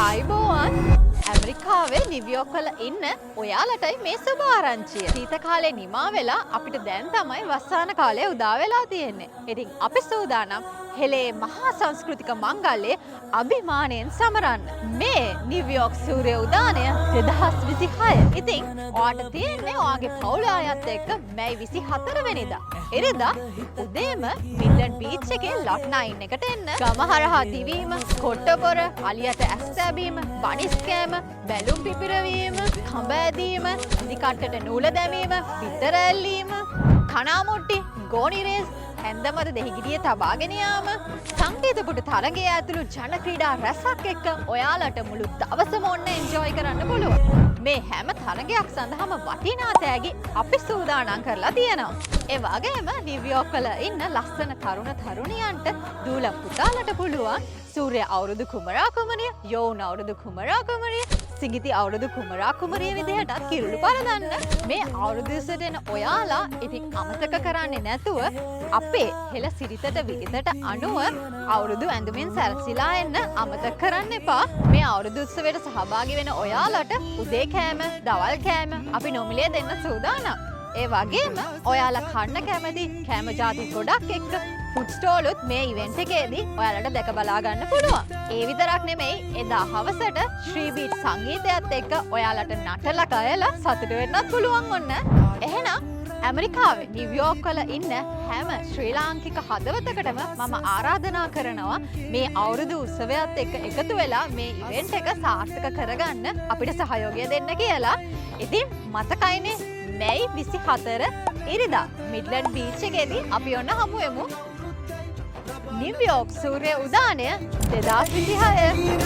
ආයිබෝවන් ඇමරිකාවේ නිව්යෝක් වල ඉන්න ඔයාලටයි මේ සුබ ආරංචිය. සීත කාලේ නිමා වෙලා අපිට දැන් තමයි වස්සාන කාලය උදා වෙලා තියෙන්නේ. ඉතින් අපි සූදානම් හෙලේ මහා සංස්කෘතික මංගල්‍යයේ අභිමානයෙන් සමරන්න. මේ නිව්යෝක් සූර්ය උදානය 2026. ඉතින් ඔයාට තියෙන්නේ ඔයාගේ පවුල අයත් එක්ක මැයි 24 වෙනිදා. එරෙදා උදේම මිඩ්ලන්ඩ් බීච් එකේ ලොට් 9 එකට එන්න. ගම හරහා දිවීම, කොට්ටපොර, අලියට ඇස් තැබීම, බනිස් කෑම, බැලුම් පිපිරවීම, කඹ ඇදීම, ඉදිකට්ටට නූල දැමීම, බිත්තර ඇල්ලීම, කණාමුට්ටි, ගෝනි රේස්, හැන්දමද දෙහිගිඩිය තබාගෙන යාම, සංගීත පුට තරගය ඇතුළු ජන ක්‍රීඩා රැසක් එක්ක ඔයාලට මුළු දවසම ඔන්න එන්ජොයි කරන්න පුළුවන්. මේ හැම තරගයක් සඳහාම වටිනා තෑගි අපි සූදානම් කරලා තියෙනවා. ඒ වගේම නිව්යෝක් වල ඉන්න ලස්සන තරුණ තරුණියන්ට දූල පුතාලට පුළුවන් සූර්ය අවුරුදු කුමරා කුමරිය, යෝන් අවුරුදු කුමරා කුමරිය, සිඟිති අවුරුදු කුමරා කුමරිය විදිහටත් කිරුළු පරදන්න. මේ අවුරුදු ඉස්සට එන ඔයාලා ඉතින් අමතක කරන්නේ නැතුව අපේ හෙළ සිරිතට විරිතට අනුව අවුරුදු ඇඳුමින් සැරසිලා එන්න අමතක කරන්න එපා. මේ අවුරුදු උත්සවයට සහභාගී වෙන ඔයාලට උදේ කෑම, දවල් කෑම අපි නොමිලේ දෙන්න සූදානම්. ඒ වගේම ඔයාලා කන්න කැමති කෑම ජාති ගොඩක් එක්ක ෆුඩ් ස්ටෝලුත් මේ ඉවෙන්ට් එකේදී ඔයාලට දැක බලා ගන්න පුළුවන්. ඒ විතරක් නෙමෙයි එදා හවසට ශ්‍රී බීට් සංගීතයත් එක්ක ඔයාලට නටලා කයලා සතුට වෙන්නත් පුළුවන් ඔන්න. එහෙනම් ඇමරිකාවේ නිව්යෝක් වල ඉන්න හැම ශ්‍රී ලාංකික හදවතකටම මම ආරාධනා කරනවා මේ අවුරුදු උත්සවයත් එක්ක එකතු වෙලා මේ ඉවෙන්ට් එක සාර්ථක කරගන්න අපිට සහයෝගය දෙන්න කියලා. ඉතින් මතකයිනේ මැයි 24 ඉරිදා මිඩ්ලන්ඩ් බීච් එකේදී අපි ඔන්න හමු වෙමු. නිව්යෝක් සූර්ය උදානය 2026.